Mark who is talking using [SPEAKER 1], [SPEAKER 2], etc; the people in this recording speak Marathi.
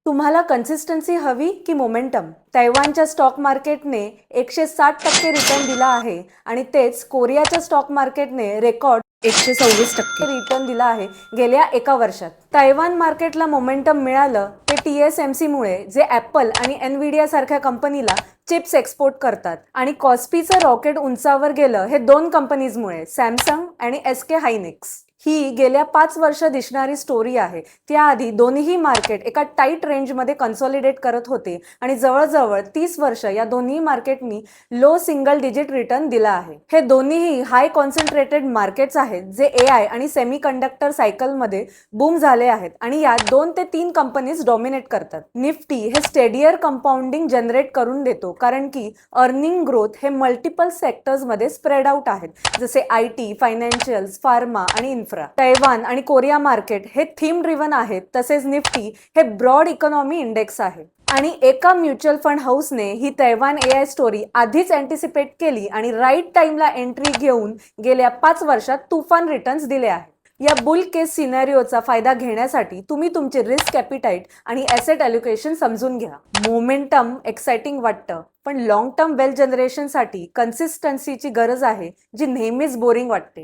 [SPEAKER 1] तुम्हाला कन्सिस्टन्सी हवी की मोमेंटम? तैवानच्या स्टॉक मार्केटने 160% रिटर्न दिला आहे आणि तेच कोरियाच्या स्टॉक मार्केटने रेकॉर्ड 126% रिटर्न दिला आहे गेल्या एका वर्षात. तैवान मार्केटला मोमेंटम मिळालं ते TSMC मुळे, जे ॲपल आणि एनव्हिडिया सारख्या कंपनीला चिप्स एक्सपोर्ट करतात. आणि कॉस्पीचं रॉकेट उंचावर गेलं हे दोन कंपनीजमुळे, सॅमसंग आणि SK हायनिक्स. ही गेल्या 5 वर्ष दिसणारी स्टोरी आहे. त्याआधी दोन्ही मार्केट एका टाईट रेंजमध्ये कन्सॉलिडेट करत होते आणि जवळजवळ 30 वर्ष या दोन्ही मार्केटनी लो सिंगल डिजिट रिटर्न दिला आहे. हे दोन्हीही हाय कॉन्सन्ट्रेटेड मार्केट्स आहेत, जे AI आणि सेमीकंडक्टर सायकलमध्ये बूम झाले आहेत आणि यात 2 ते 3 कंपनीज डॉमिनेट करतात. निफ्टी हे स्टेडियर कंपाऊंडिंग जनरेट करून देतो, कारण की अर्निंग ग्रोथ हे मल्टिपल सेक्टर्समध्ये स्प्रेड आउट आहेत, जसे IT, फायनान्शियल्स, फार्मा आणि इन्फ्रा. तैवान आणि कोरिया मार्केट हे थीम ड्रिव्हन आहेत, तसेच निफ्टी हे ब्रॉड इकॉनॉमी इंडेक्स आहे. आणि एका म्युच्युअल फंड हाऊसने ही तैवान AI स्टोरी आधीच अँटिसिपेट केली आणि राईट टाइमला एंट्री घेऊन गेल्या 5 वर्षात तुफान रिटर्न्स दिले आहेत. या बुल केस सिनॅरिओचा फायदा घेण्यासाठी तुम्ही तुमचे रिस्क कॅपिटाईट आणि ॲसेट ॲलोकेशन समजून घ्या. मोमेंटम एक्साइटिंग वाटतं, पण लॉंग टर्म वेल्थ जनरेशनसाठी कन्सिस्टन्सीची गरज आहे, जी नेहमीच बोरिंग वाटते.